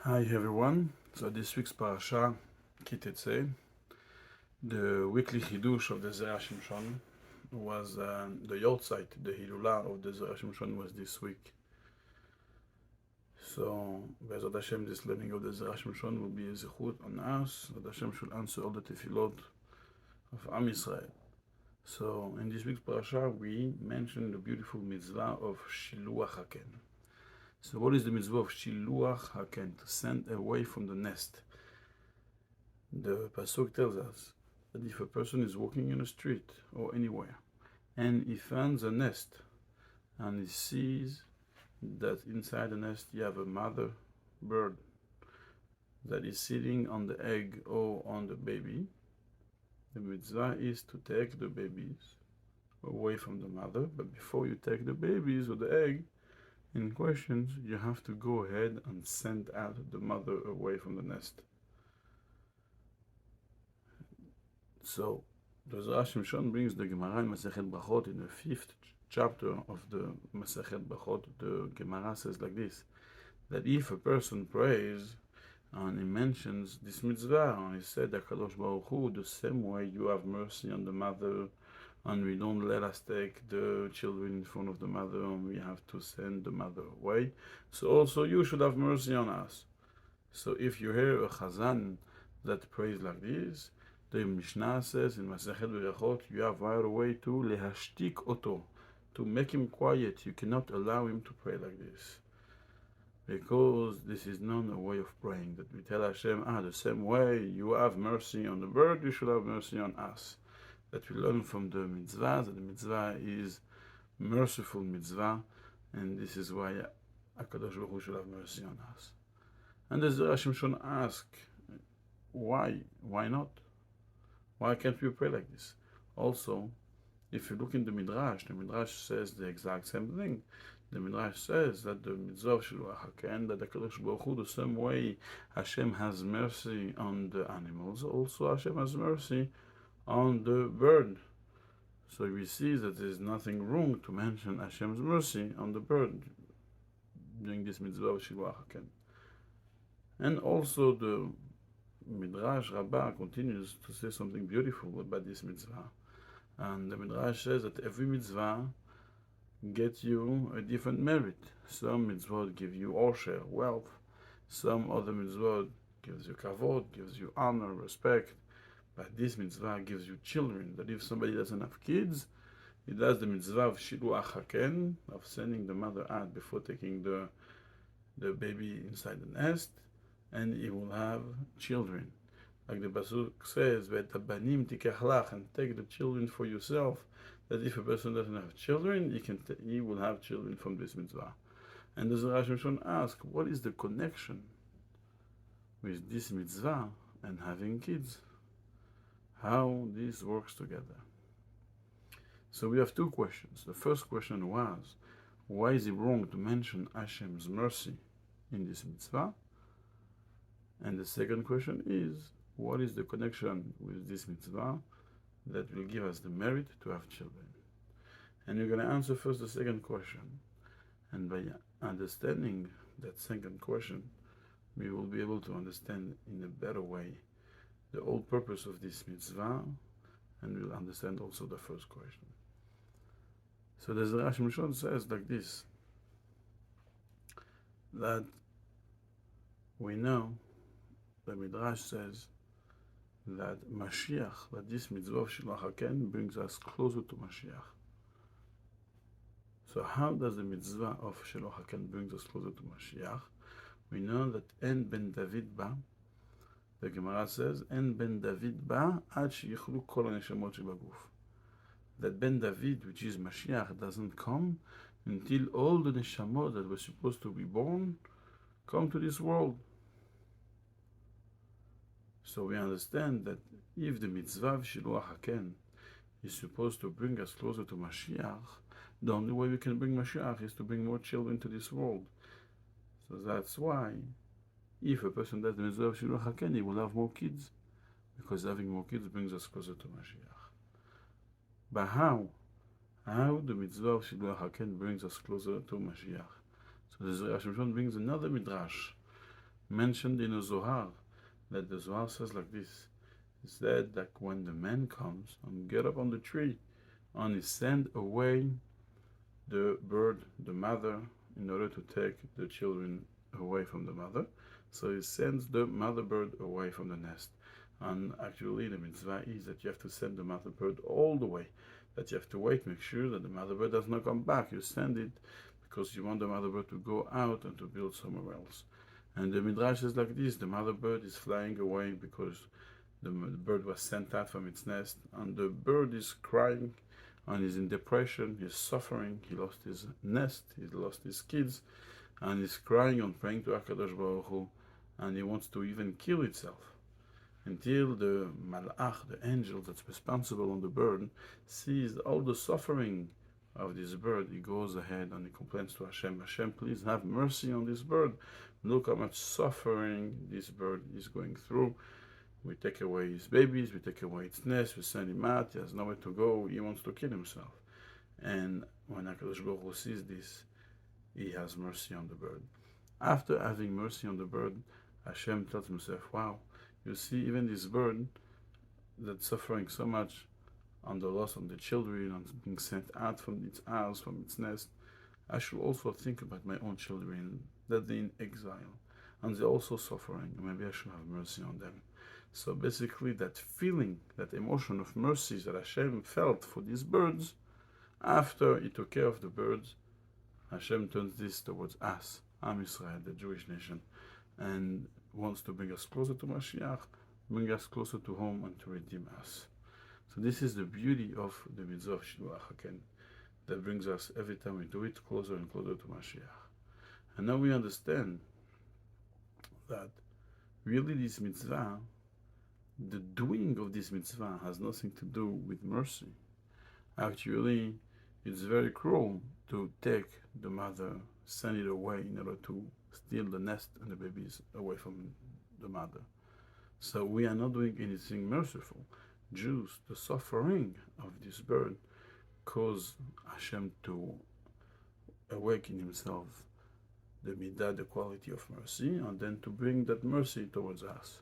Hi everyone. So this week's parasha, TETZEI, the weekly chidush of the ZERA SHIMSHON was the Yortzeit, the Hilulah of the ZERA SHIMSHON was this week. So Be'ezrat Hashem, this learning of the ZERA SHIMSHON will be a zichut on us, that Hashem should answer all the tefillot of Am Yisrael. So in this week's parasha, we mentioned the beautiful mitzvah of Shiluach Haken. So what is the mitzvah of Shiluach Haken? To send away from the nest. The pasuk tells us that if a person is walking in a street or anywhere and he finds a nest and he sees that inside the nest you have a mother bird that is sitting on the egg or on the baby, the mitzvah is to take the babies away from the mother. But before you take the babies or the egg in questions, you have to go ahead and send out the mother away from the nest. So the ZERA SHIMSHON brings the Gemara in Masechet Brachot in the 5th chapter of the Masechet Brachot. The Gemara says like this, that if a person prays and he mentions this mitzvah and he said, HaKadosh Baruch Hu, the same way you have mercy on the mother and we don't let us take the children in front of the mother and we have to send the mother away, so also you should have mercy on us. So if you hear a chazan that prays like this, the Mishnah says in Masechet Berachot, you have right away to lehashtik oto, to make him quiet. You cannot allow him to pray like this, because this is not a way of praying. That we tell Hashem, the same way you have mercy on the bird, you should have mercy on us. That we learn from the mitzvah, that the mitzvah is merciful mitzvah, and this is why HaKadosh Baruch Hu should have mercy on us. And the ZERA SHIMSHON ask, why? Why not? Why can't we pray like this? Also, if you look in the Midrash says the exact same thing. The Midrash says that the mitzvah of Shiluach Haken, that the HaKadosh Baruch Hu, the same way Hashem has mercy on the animals, also Hashem has mercy on the bird. So we see that there is nothing wrong to mention Hashem's mercy on the bird during this mitzvah of Shiluach Haken. And also the Midrash Rabbah continues to say something beautiful about this mitzvah. And the Midrash says that every mitzvah gets you a different merit. Some mitzvot give you osher, wealth. Some other mitzvot gives you kavod, gives you honor, respect. But this mitzvah gives you children. That if somebody doesn't have kids, he does the mitzvah of Shiluach Haken, of sending the mother out before taking the baby inside the nest, and he will have children. Like the pasuk says, "V'etabanim tikach lach," and take the children for yourself. That if a person doesn't have children, he will have children from this mitzvah. And the ZERA SHIMSHON asks, what is the connection with this mitzvah and having kids? How this works together? So we have two questions. The first question was, why is it wrong to mention Hashem's mercy in this mitzvah? And the second question is, what is the connection with this mitzvah that will give us the merit to have children? And we're going to answer first the second question. And by understanding that second question, we will be able to understand in a better way the whole purpose of this mitzvah, and we'll understand also the first question. So the ZERA SHIMSHON says like this, that we know, the Midrash says that Mashiach, that this mitzvah of Shiluach Haken brings us closer to Mashiach. So how does the mitzvah of Shiluach Haken bring us closer to Mashiach? We know that En ben David ba, the Gemara says, En ben David ba ad sheyichlu kol haneshamot shebaguf. That Ben David, which is Mashiach, doesn't come until all the neshamot that were supposed to be born come to this world. So we understand that if the mitzvah of Shiluach Haken is supposed to bring us closer to Mashiach, the only way we can bring Mashiach is to bring more children to this world. So that's why, if a person does the mitzvah of Shiluach Haken, he will have more kids, because having more kids brings us closer to Mashiach. But how? How the mitzvah of Shiluach Haken brings us closer to Mashiach? So the ZERA SHIMSHON brings another midrash mentioned in the Zohar, that the Zohar says like this. It said that when the man comes and get up on the tree and he send away the bird, the mother, in order to take the children away from the mother. So he sends the mother bird away from the nest. And actually the mitzvah is that you have to send the mother bird all the way. That you have to wait, make sure that the mother bird does not come back. You send it because you want the mother bird to go out and to build somewhere else. And the midrash is like this: the mother bird is flying away because the bird was sent out from its nest, and the bird is crying and is in depression, he's suffering, he lost his nest, he lost his kids, and he's crying and praying to HaKadosh Baruch Hu, and he wants to even kill itself. Until the malach, the angel that's responsible on the bird, sees all the suffering of this bird. He goes ahead and he complains to Hashem, Hashem, please have mercy on this bird. Look how much suffering this bird is going through. We take away his babies, we take away its nest, we send him out, he has nowhere to go, he wants to kill himself. And when HaKadosh Baruch Hu sees this, he has mercy on the bird. After having mercy on the bird, Hashem tells himself, wow, you see, even this bird that's suffering so much on the loss of the children and being sent out from its house, from its nest, I should also think about my own children, that they're in exile, and they're also suffering, and maybe I should have mercy on them. So basically that feeling, that emotion of mercy that Hashem felt for these birds, after he took care of the birds, Hashem turns this towards us, Am Yisrael, the Jewish nation, and wants to bring us closer to Mashiach, bring us closer to home, and to redeem us. So this is the beauty of the mitzvah of Shiluach HaKen, that brings us, every time we do it, closer and closer to Mashiach. And now we understand that really this mitzvah, the doing of this mitzvah has nothing to do with mercy. Actually, it's very cruel to take the mother, send it away in order to steal the nest and the babies away from the mother. So we are not doing anything merciful. Jews, the suffering of this bird caused Hashem to awaken himself the midah, the quality of mercy, and then to bring that mercy towards us.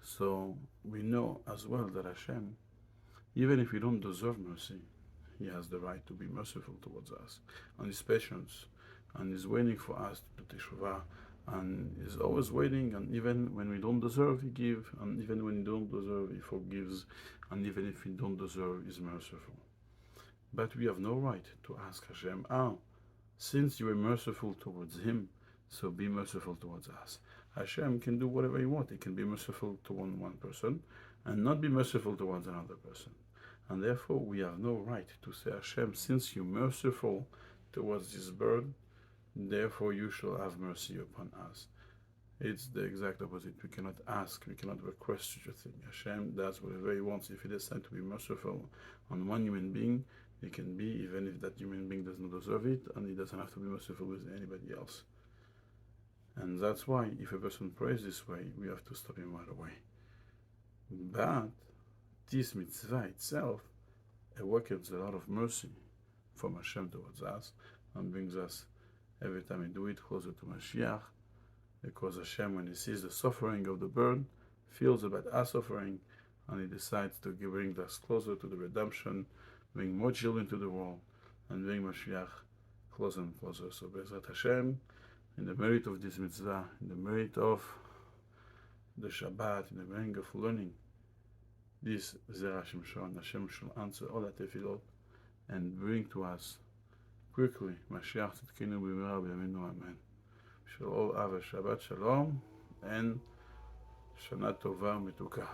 So we know as well that Hashem, even if we don't deserve mercy, he has the right to be merciful towards us, and his patience, and is waiting for us to do teshuvah, and is always waiting, and even when we don't deserve, he gives, and even when we don't deserve, he forgives, and even if we don't deserve, he's merciful. But we have no right to ask Hashem, since you were merciful towards him, so be merciful towards us. Hashem can do whatever he wants. He can be merciful to one person and not be merciful towards another person. And therefore, we have no right to say, Hashem, since you're merciful towards this bird, therefore you shall have mercy upon us. It's the exact opposite. We cannot ask, we cannot request such a thing. Hashem does whatever he wants. If he decides to be merciful on one human being, he can be, even if that human being does not deserve it, and he doesn't have to be merciful with anybody else. And that's why, if a person prays this way, we have to stop him right away. But this mitzvah itself awakens a lot of mercy from Hashem towards us, and brings us, every time we do it, closer to Mashiach, because Hashem, when he sees the suffering of the bird, feels about our suffering, and he decides to bring us closer to the redemption, bring more children to the world, and bring Mashiach closer and closer. So Be'ezrat Hashem, in the merit of this mitzvah, in the merit of the Shabbat, in the merit of learning this ZERA SHIMSHON, Hashem shall answer all our tefillot and bring to us quickly Mashiach Tzidkenu B'mira B'yameinu Amen. We shall all have a Shabbat Shalom and Shana Tova Mituka.